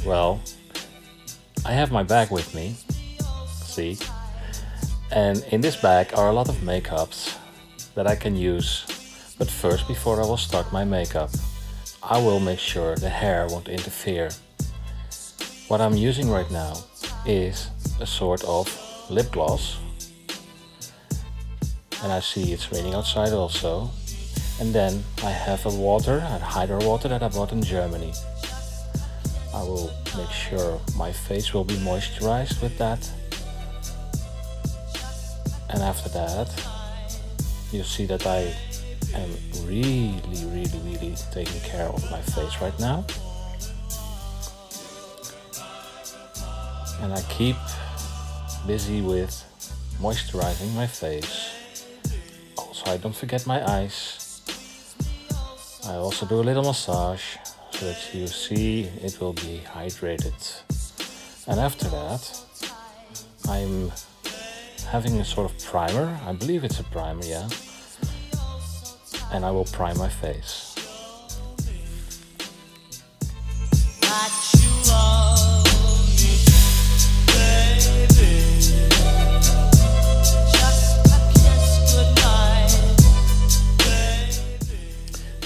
Well, I have my bag with me, see? And in this bag are a lot of makeups that I can use. But first, before I will start my makeup, I will make sure the hair won't interfere. What I'm using right now is a sort of lip gloss. And I see it's raining outside also. And then I have a hydro water that I bought in Germany. I will make sure my face will be moisturized with that. And after that, you see that I am really taking care of my face right now. And I keep busy with moisturizing my face. Also, I don't forget my eyes. I also do a little massage so that you see it will be hydrated. And after that, I'm having a sort of primer. I believe it's a primer, yeah. And I will prime my face.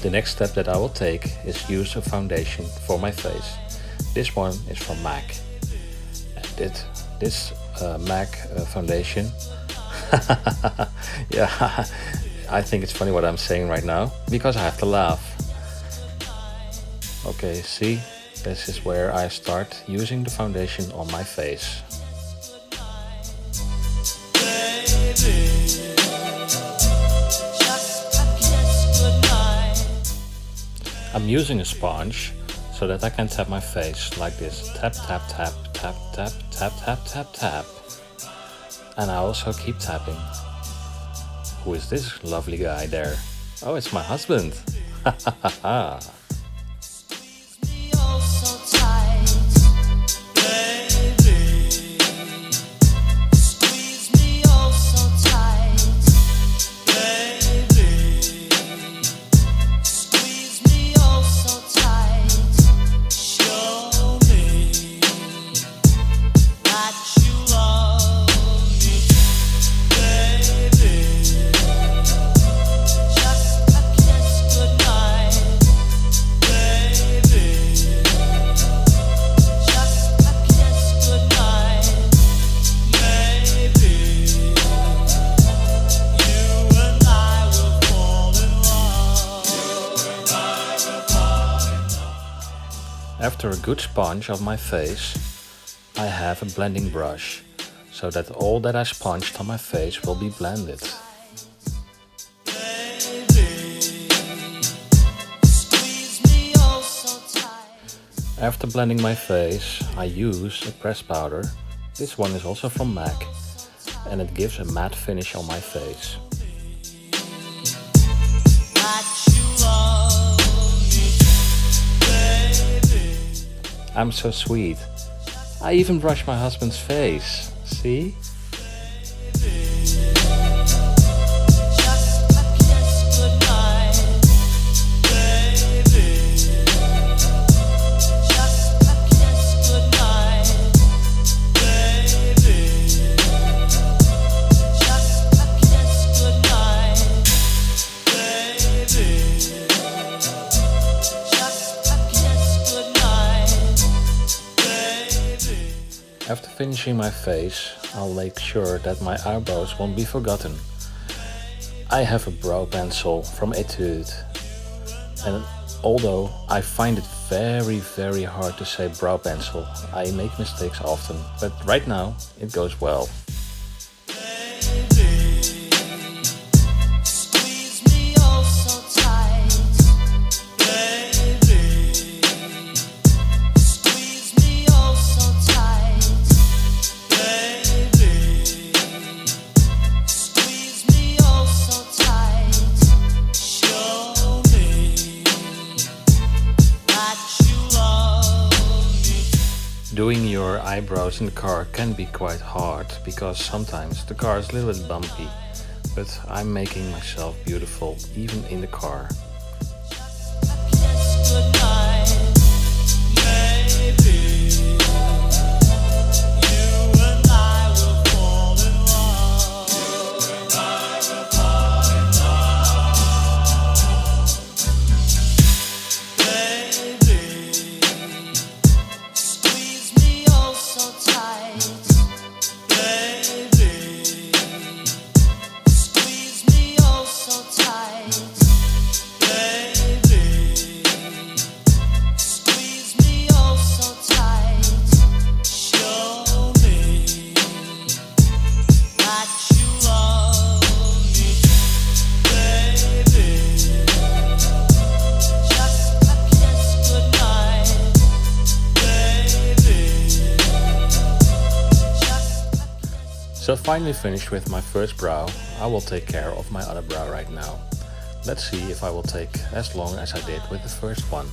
The next step that I will take is use a foundation for my face. This one is from MAC. And this MAC foundation, yeah, I think it's funny what I'm saying right now because I have to laugh. Okay, see, this is where I start using the foundation on my face. I'm using a sponge so that I can tap my face like this. Tap, tap, tap, tap, tap, tap, tap, tap, tap. And I also keep tapping. Who is this lovely guy there? Oh, it's my husband. Ha ha ha ha. After a good sponge of my face, I have a blending brush, so that all that I sponged on my face will be blended. After blending my face, I use a press powder. This one is also from MAC, and it gives a matte finish on my face. I'm so sweet. I even brush my husband's face. See? After finishing my face, I'll make sure that my eyebrows won't be forgotten. I have a brow pencil from FOOOOD, and although I find it very hard to say brow pencil, I make mistakes often, but right now it goes well. Doing your eyebrows in the car can be quite hard because sometimes the car is a little bit bumpy, but I'm making myself beautiful even in the car. Maybe So finally finished with my first brow. I will take care of my other brow right now. Let's see if I will take as long as I did with the first one.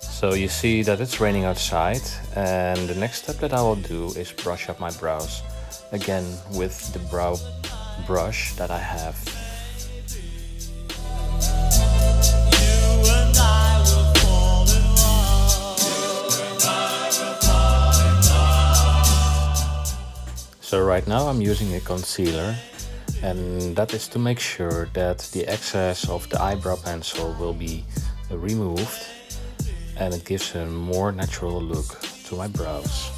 So you see that it's raining outside, and the next step that I will do is brush up my brows. Again with the brow brush that I have. So right now I'm using a concealer, and that is to make sure that the excess of the eyebrow pencil will be removed, and it gives a more natural look to my brows.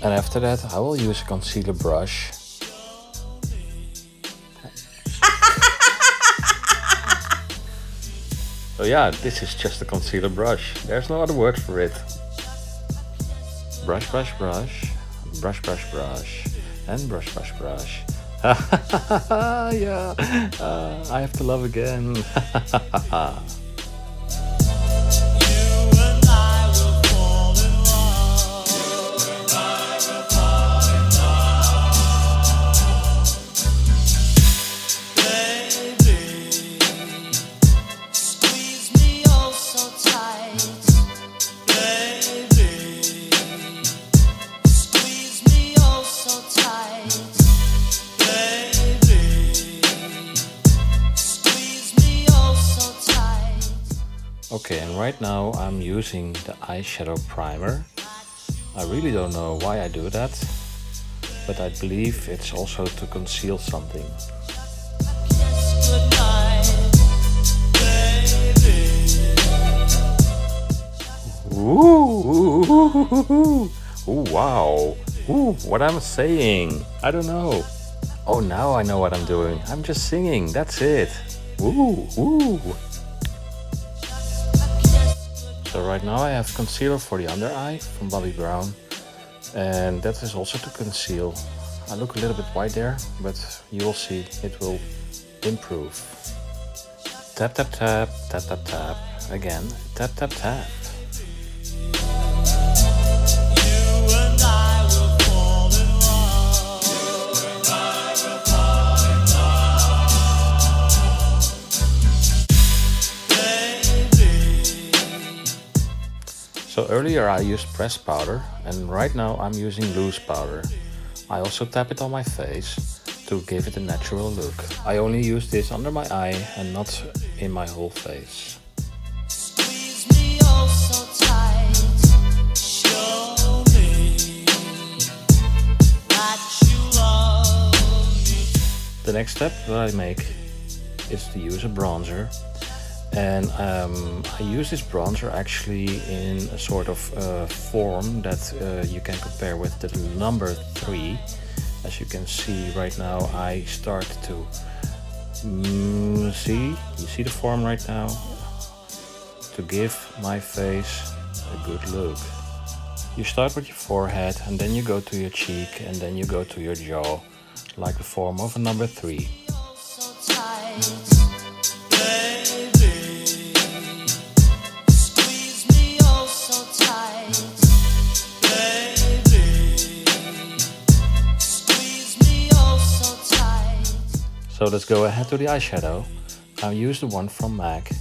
And after that I will use a concealer brush. So yeah, this is just a concealer brush. There's no other word for it. Brush, brush, brush. Brush, brush, brush. And brush, brush, brush. Yeah, I have to love again. Okay, and right now I'm using the eyeshadow primer. I really don't know why I do that, but I believe it's also to conceal something. Ooh, wow. Ooh, what I'm saying, I don't know. Oh, now I know what I'm doing. I'm just singing, that's it. Ooh, ooh. So right now I have concealer for the under eye from Bobbi Brown, and that is also to conceal. I look a little bit white there, but you will see it will improve. Tap, tap, tap, tap, tap, tap. Again, tap, tap, tap. So earlier I used pressed powder, and right now I'm using loose powder. I also tap it on my face to give it a natural look. I only use this under my eye and not in my whole face. The next step that I make is to use a bronzer. And I use this bronzer actually in a sort of form that you can compare with the number 3. As you can see right now, I start to you see the form right now, to give my face a good look. You start with your forehead, and then you go to your cheek, and then you go to your jaw, like the form of a number 3. So let's go ahead to the eyeshadow. I'll use the one from MAC.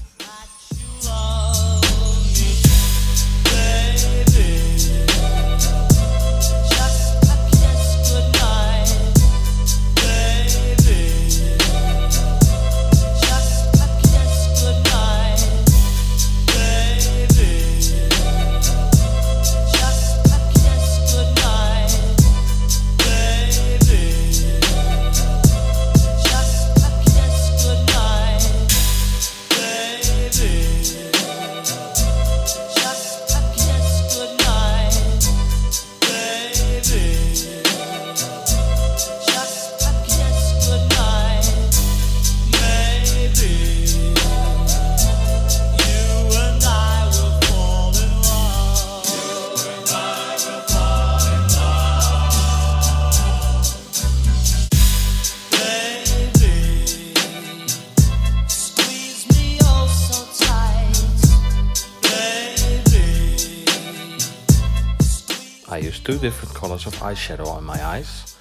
I use 2 different colors of eyeshadow on my eyes.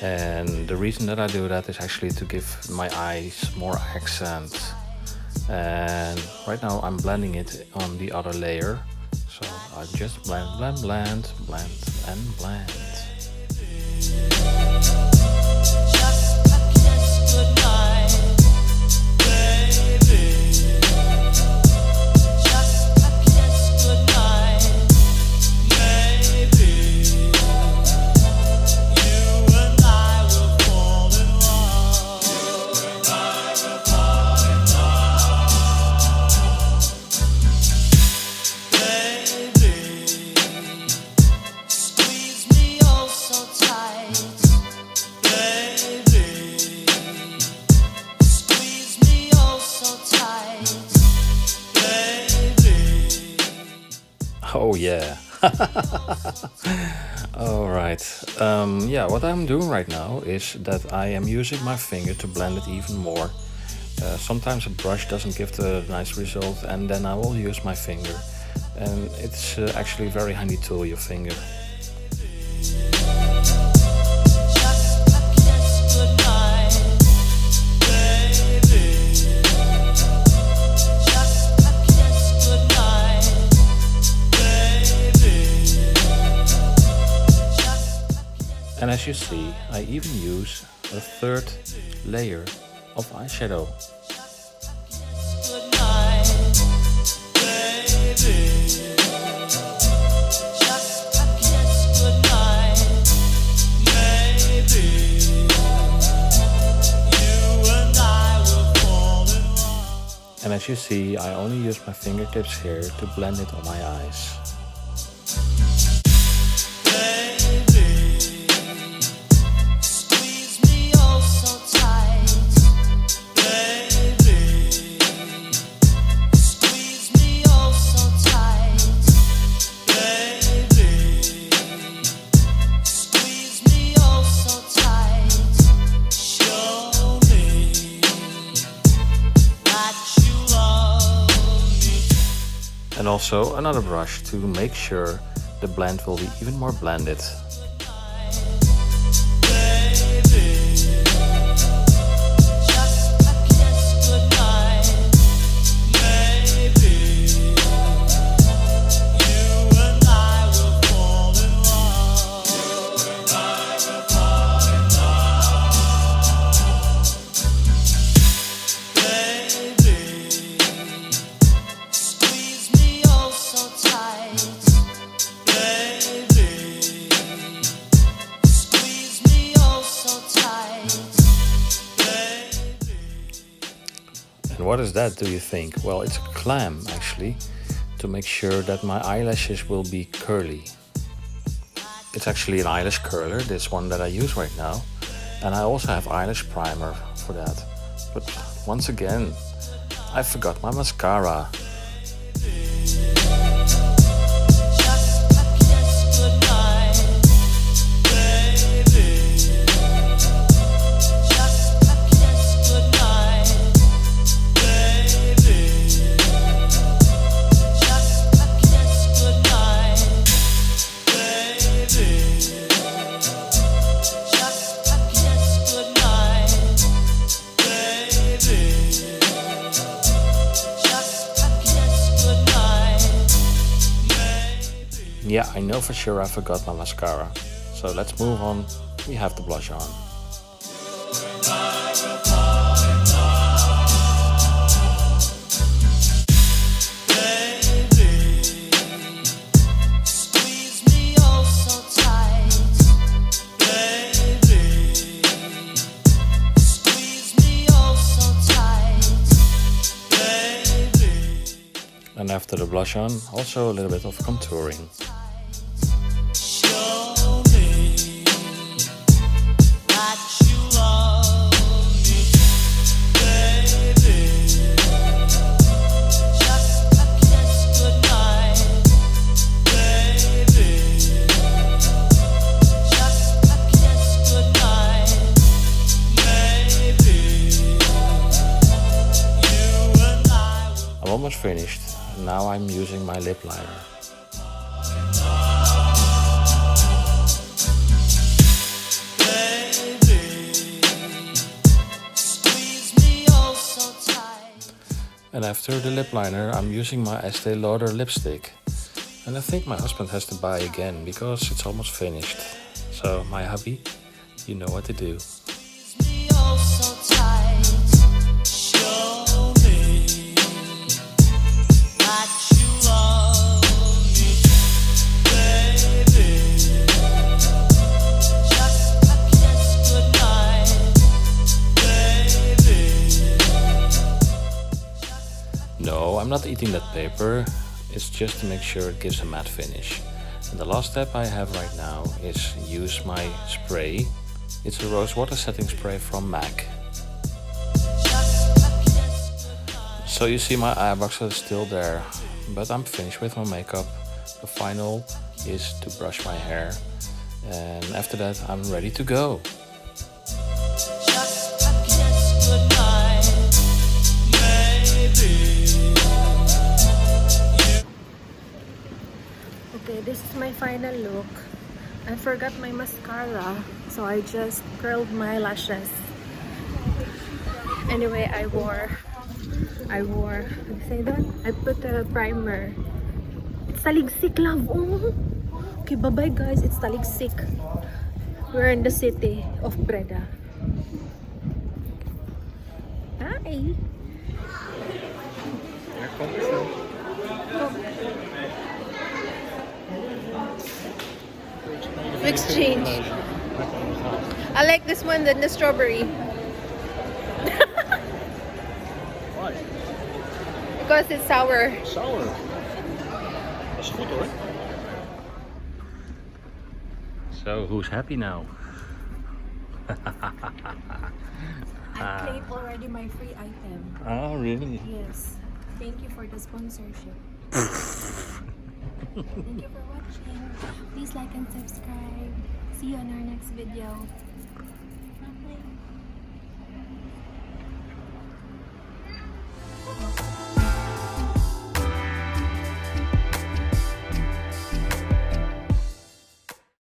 And the reason that I do that is actually to give my eyes more accent. And right now I'm blending it on the other layer. So I just blend, blend, blend, blend, and blend. Oh yeah. All right. Yeah, what I'm doing right now is that I am using my finger to blend it even more. Sometimes a brush doesn't give the nice result, and then I will use my finger. And it's actually a very handy tool, your finger. And as you see, I even use a 3rd layer of eyeshadow. And as you see, I only use my fingertips here to blend it on my eyes. And also another brush to make sure the blend will be even more blended. And what is that, do you think? Well, it's a clam actually, to make sure that my eyelashes will be curly. It's actually an eyelash curler, this one that I use right now. And I also have eyelash primer for that. But once again, I forgot my mascara. Yeah, I know for sure I forgot my mascara. So let's move on. We have the blush on. And after the blush on, also a little bit of contouring. Almost finished. Now I'm using my lip liner. And after the lip liner, I'm using my Estee Lauder lipstick. And I think my husband has to buy again because it's almost finished. So my hubby, you know what to do. No, I'm not eating that paper. It's just to make sure it gives a matte finish. And the last step I have right now is use my spray. It's a rose water setting spray from MAC. So you see my eye box is still there, but I'm finished with my makeup. The final is to brush my hair, and after that I'm ready to go. Okay, this is my final look. I forgot my mascara, so I just curled my lashes. Anyway, I wore, say that? I put a primer. It's taligsik, love. Oh. Okay, bye-bye guys. It's taligsik. We're in the city of Breda. Hi. Exchange. I like this one than the strawberry. Why? Because it's sour. Sour. That's good hoor. So who's happy now? I claimed already my free item. Oh really? Yes. Thank you for the sponsorship. Thank you for watching. Please like and subscribe. See you on our next video.